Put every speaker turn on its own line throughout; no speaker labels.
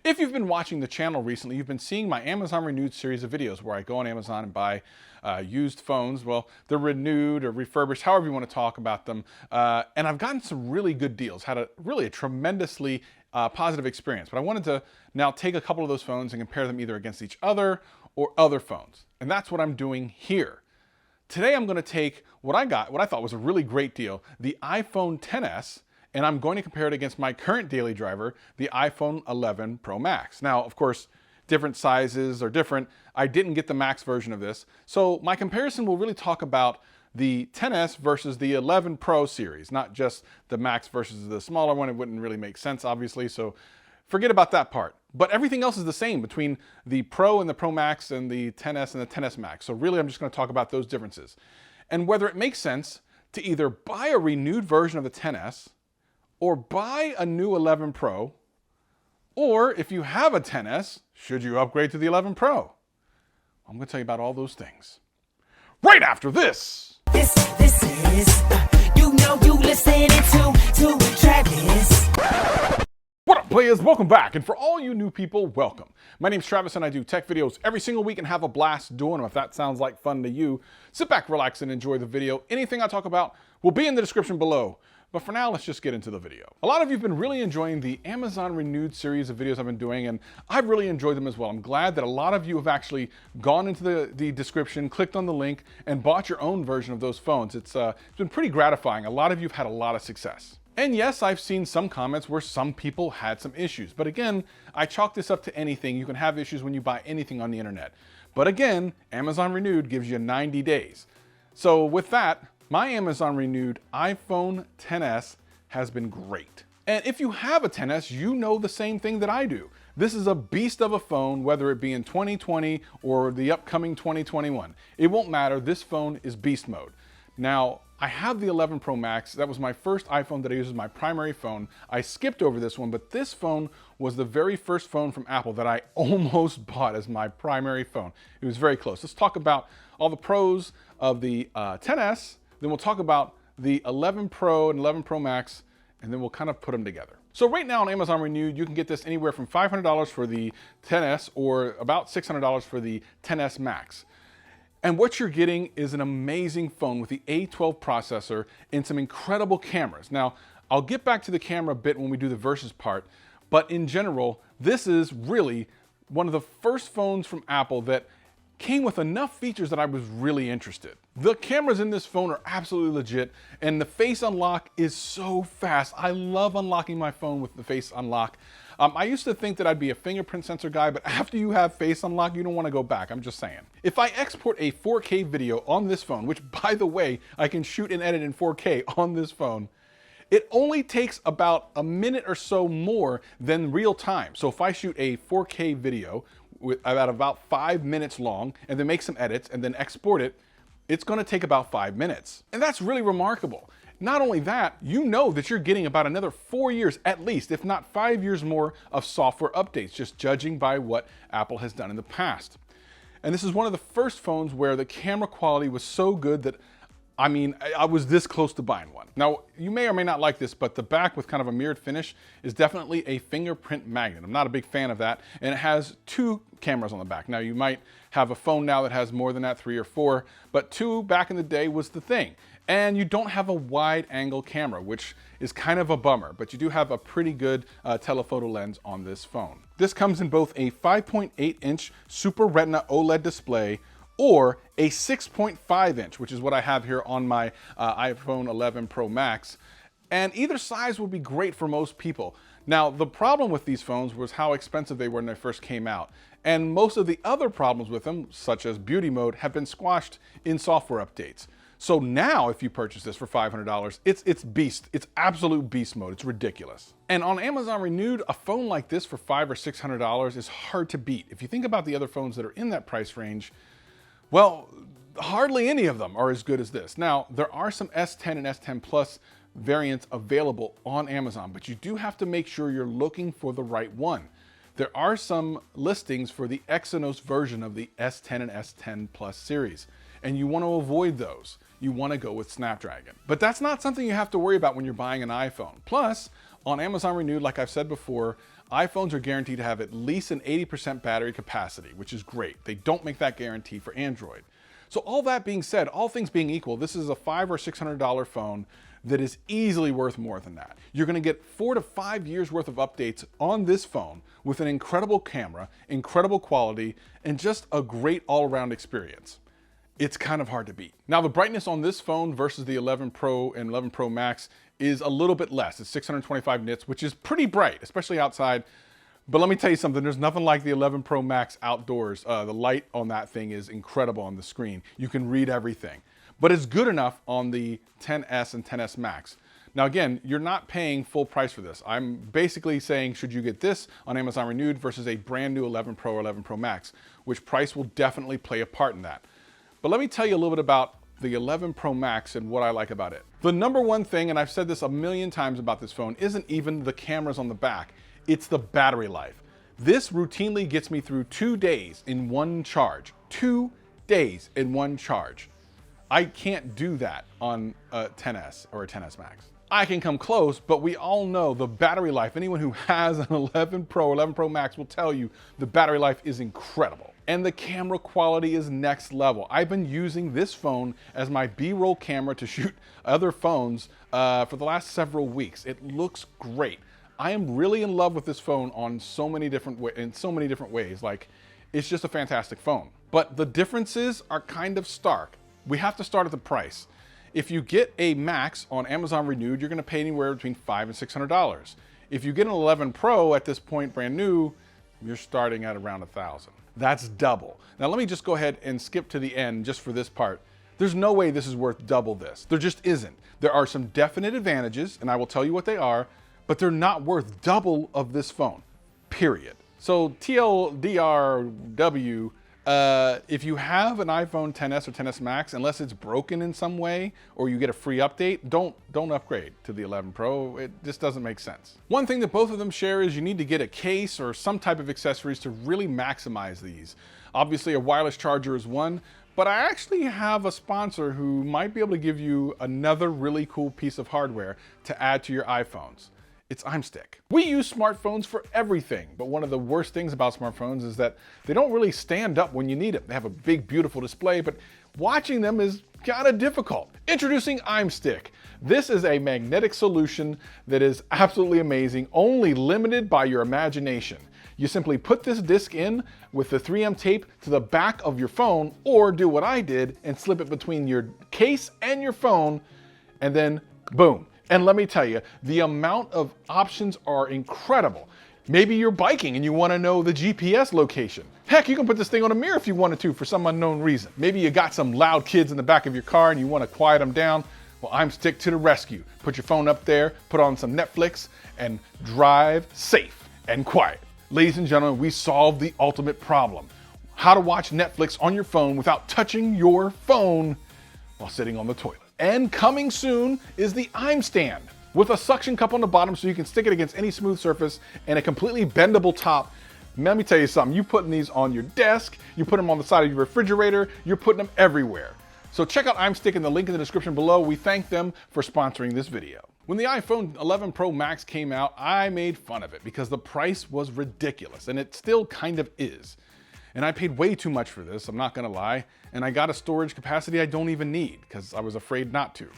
If you've been watching the channel recently, you've been seeing my Amazon Renewed series of videos where I go on Amazon and buy used phones. Well, they're renewed or refurbished, however you want to talk about them. And I've gotten some really good deals, had a tremendously positive experience. But I wanted to now take a couple of those phones and compare them either against each other or other phones. And that's what I'm doing here. Today I'm going to take what I thought was a really great deal, the iPhone XS, and I'm going to compare it against my current daily driver, the iPhone 11 Pro Max. Now, of course, different sizes are different. I didn't get the Max version of this. So my comparison will really talk about the XS versus the 11 Pro series, not just the Max versus the smaller one. It wouldn't really make sense, obviously, so forget about that part. But everything else is the same between the Pro and the Pro Max and the XS and the XS Max. So really, I'm just going to talk about those differences and whether it makes sense to either buy a renewed version of the XS or buy a new 11 Pro, or if you have a XS, should you upgrade to the 11 Pro? I'm going to tell you about all those things right after this.
This is, you listening to Travis.
What up, players? Welcome back. And for all you new people, welcome. My name's Travis and I do tech videos every single week and have a blast doing them. If that sounds like fun to you, sit back, relax, and enjoy the video. Anything I talk about will be in the description below. But for now, let's just get into the video. A lot of you have been really enjoying the Amazon Renewed series of videos I've been doing, and I've really enjoyed them as well. I'm glad that a lot of you have actually gone into the description, clicked on the link, and bought your own version of those phones. It's been pretty gratifying. A lot of you have had a lot of success. And yes, I've seen some comments where some people had some issues. But again, I chalk this up to anything. You can have issues when you buy anything on the internet. But again, Amazon Renewed gives you 90 days. So with that, my Amazon Renewed iPhone XS has been great. And if you have a XS, you know the same thing that I do. This is a beast of a phone, whether it be in 2020 or the upcoming 2021. It won't matter, this phone is beast mode. Now, I have the 11 Pro Max. That was my first iPhone that I used as my primary phone. I skipped over this one, but this phone was the very first phone from Apple that I almost bought as my primary phone. It was very close. Let's talk about all the pros of the XS, then we'll talk about the 11 Pro and 11 Pro Max, and then we'll kind of put them together. So right now on Amazon Renewed, you can get this anywhere from $500 for the XS or about $600 for the XS Max. And what you're getting is an amazing phone with the A12 processor and some incredible cameras. Now, I'll get back to the camera a bit when we do the versus part, but in general, this is really one of the first phones from Apple that came with enough features that I was really interested. The cameras in this phone are absolutely legit, and the face unlock is so fast. I love unlocking my phone with the face unlock. I used to think that I'd be a fingerprint sensor guy, but after you have face unlock, you don't want to go back. I'm just saying. If I export a 4K video on this phone, which by the way, I can shoot and edit in 4K on this phone, it only takes about a minute or so more than real time. So if I shoot a 4K video at about 5 minutes long and then make some edits and then export it, it's going to take about 5 minutes. And that's really remarkable. Not only that, you know that you're getting about another 4 years at least, if not 5 years more of software updates, just judging by what Apple has done in the past. And this is one of the first phones where the camera quality was so good that I was this close to buying one. Now, you may or may not like this, but the back with kind of a mirrored finish is definitely a fingerprint magnet. I'm not a big fan of that, and it has 2 cameras on the back. Now, you might have a phone now that has more than that, 3 or 4, but 2 back in the day was the thing. And you don't have a wide angle camera, which is kind of a bummer, but you do have a pretty good telephoto lens on this phone. This comes in both a 5.8-inch Super Retina OLED display or a 6.5 inch, which is what I have here on my iPhone 11 Pro Max. And either size would be great for most people. Now, the problem with these phones was how expensive they were when they first came out. And most of the other problems with them, such as beauty mode, have been squashed in software updates. So now, if you purchase this for $500, it's beast. It's absolute beast mode. It's ridiculous. And on Amazon Renewed, a phone like this for $500 or $600 is hard to beat. If you think about the other phones that are in that price range, well, hardly any of them are as good as this. Now, there are some S10 and S10 Plus variants available on Amazon, but you do have to make sure you're looking for the right one. There are some listings for the Exynos version of the S10 and S10 Plus series, and you want to avoid those. You want to go with Snapdragon. But that's not something you have to worry about when you're buying an iPhone. Plus, on Amazon Renewed, like I've said before, iPhones are guaranteed to have at least an 80% battery capacity, which is great. They don't make that guarantee for Android. So all that being said, all things being equal, this is a $500 or $600 phone that is easily worth more than that. You're gonna get 4 to 5 years worth of updates on this phone with an incredible camera, incredible quality, and just a great all-around experience. It's kind of hard to beat. Now, the brightness on this phone versus the 11 Pro and 11 Pro Max is a little bit less. It's 625 nits, which is pretty bright, especially outside. But let me tell you something, there's nothing like the 11 Pro Max outdoors. The light on that thing is incredible on the screen. You can read everything. But it's good enough on the XS and XS Max. Now again, you're not paying full price for this. I'm basically saying, should you get this on Amazon Renewed versus a brand new 11 Pro or 11 Pro Max, which price will definitely play a part in that. But let me tell you a little bit about the 11 Pro Max and what I like about it. The number one thing, and I've said this a million times about this phone, isn't even the cameras on the back, it's the battery life. This routinely gets me through 2 days in one charge. 2 days in one charge. I can't do that on a XS or a XS Max. I can come close, but we all know the battery life, anyone who has an 11 Pro, 11 Pro Max will tell you the battery life is incredible. And the camera quality is next level. I've been using this phone as my B-roll camera to shoot other phones for the last several weeks. It looks great. I am really in love with this phone on so many different ways. Like, it's just a fantastic phone. But the differences are kind of stark. We have to start at the price. If you get a Max on Amazon Renewed, you're gonna pay anywhere between $500 and $600. If you get an 11 Pro at this point, brand new, you're starting at around $1,000. That's double. Now let me just go ahead and skip to the end just for this part. There's no way this is worth double this. There just isn't. There are some definite advantages, and I will tell you what they are, but they're not worth double of this phone, period. So TLDRW, if you have an iPhone XS or XS Max, unless it's broken in some way or you get a free update, don't upgrade to the 11 Pro. It just doesn't make sense. One thing that both of them share is you need to get a case or some type of accessories to really maximize these. Obviously, a wireless charger is one, but I actually have a sponsor who might be able to give you another really cool piece of hardware to add to your iPhones. It's iMstick. We use smartphones for everything, but one of the worst things about smartphones is that they don't really stand up when you need them. They have a big, beautiful display, but watching them is kind of difficult. Introducing iMstick. This is a magnetic solution that is absolutely amazing, only limited by your imagination. You simply put this disc in with the 3M tape to the back of your phone, or do what I did and slip it between your case and your phone, and then boom. And let me tell you, the amount of options are incredible. Maybe you're biking and you want to know the GPS location. Heck, you can put this thing on a mirror if you wanted to for some unknown reason. Maybe you got some loud kids in the back of your car and you want to quiet them down. Well, iMstick to the rescue. Put your phone up there, put on some Netflix, and drive safe and quiet. Ladies and gentlemen, we solved the ultimate problem. How to watch Netflix on your phone without touching your phone while sitting on the toilet. And coming soon is the iMstand with a suction cup on the bottom so you can stick it against any smooth surface and a completely bendable top. Let me tell you something, you're putting these on your desk, you put them on the side of your refrigerator, you're putting them everywhere. So check out iMstick in the link in the description below. We thank them for sponsoring this video. When the iPhone 11 Pro Max came out, I made fun of it because the price was ridiculous, and it still kind of is. And I paid way too much for this, I'm not gonna lie. And I got a storage capacity I don't even need because I was afraid not to.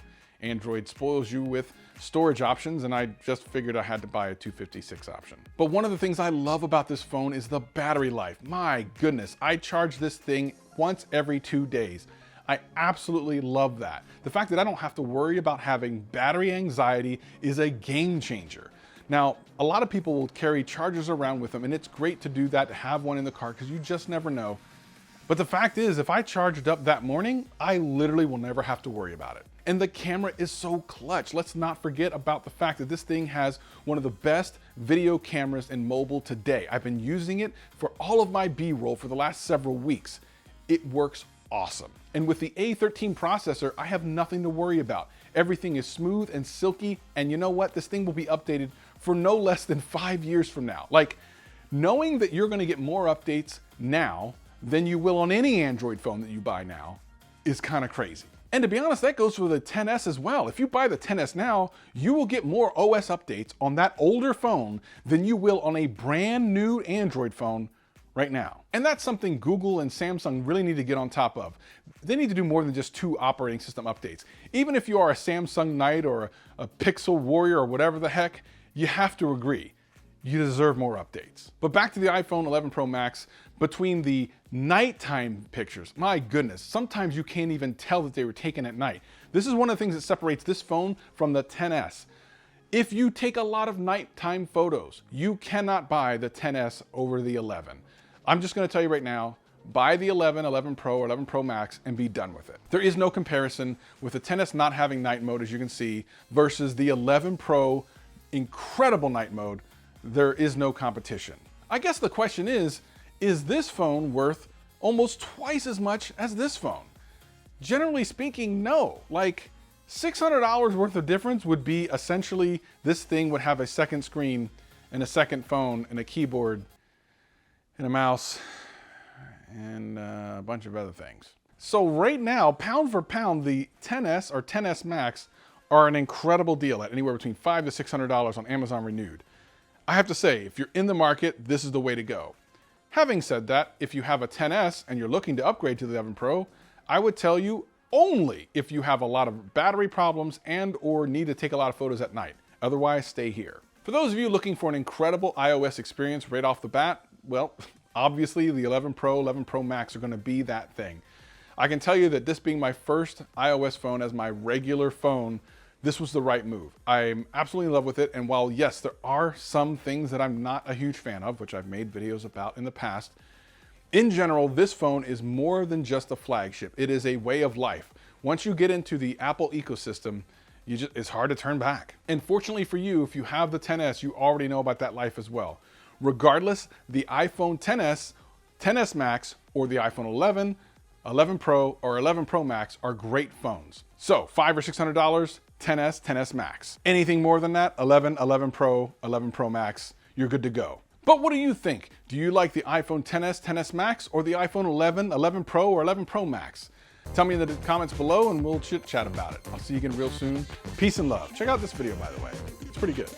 Android spoils you with storage options, and I just figured I had to buy a 256 option. But one of the things I love about this phone is the battery life. My goodness, I charge this thing once every 2 days. I absolutely love that. The fact that I don't have to worry about having battery anxiety is a game changer. Now, a lot of people will carry chargers around with them, and it's great to do that, to have one in the car, because you just never know. But the fact is, if I charged up that morning, I literally will never have to worry about it. And the camera is so clutch. Let's not forget about the fact that this thing has one of the best video cameras in mobile today. I've been using it for all of my B-roll for the last several weeks. It works awesome. And with the A13 processor, I have nothing to worry about. Everything is smooth and silky, and you know what? This thing will be updated for no less than 5 years from now. Like, knowing that you're gonna get more updates now than you will on any Android phone that you buy now is kind of crazy. And to be honest, that goes for the XS as well. If you buy the XS now, you will get more OS updates on that older phone than you will on a brand new Android phone right now. And that's something Google and Samsung really need to get on top of. They need to do more than just 2 operating system updates. Even if you are a Samsung Knight or a Pixel Warrior or whatever the heck, you have to agree. You deserve more updates. But back to the iPhone 11 Pro Max, between the nighttime pictures, my goodness, sometimes you can't even tell that they were taken at night. This is one of the things that separates this phone from the XS. If you take a lot of nighttime photos, you cannot buy the XS over the 11. I'm just gonna tell you right now, buy the 11, 11 Pro, or 11 Pro Max and be done with it. There is no comparison with the XS not having night mode, as you can see, versus the 11 Pro incredible night mode. There is no competition. I guess the question is this phone worth almost twice as much as this phone? Generally speaking, no. Like $600 worth of difference would be essentially this thing would have a second screen and a second phone and a keyboard and a mouse and a bunch of other things. So right now, pound for pound, the XS or XS Max are an incredible deal at anywhere between $500 to $600 on Amazon Renewed. I have to say, if you're in the market, this is the way to go. Having said that, if you have a XS and you're looking to upgrade to the 11 Pro, I would tell you only if you have a lot of battery problems and or need to take a lot of photos at night. Otherwise, stay here. For those of you looking for an incredible iOS experience right off the bat, well, obviously the 11 Pro, 11 Pro Max are gonna be that thing. I can tell you that this being my first iOS phone as my regular phone, this was the right move. I'm absolutely in love with it. And while yes, there are some things that I'm not a huge fan of, which I've made videos about in the past, in general, this phone is more than just a flagship. It is a way of life. Once you get into the Apple ecosystem, it's hard to turn back. And fortunately for you, if you have the XS, you already know about that life as well. Regardless, the iPhone XS, XS Max, or the iPhone 11, 11 Pro, or 11 Pro Max are great phones. So $500 or $600, XS, XS Max. Anything more than that, 11, 11 Pro, 11 Pro Max, you're good to go. But what do you think? Do you like the iPhone XS, XS Max, or the iPhone 11, 11 Pro, or 11 Pro Max? Tell me in the comments below and we'll chit chat about it. I'll see you again real soon. Peace and love. Check out this video, by the way. It's pretty good.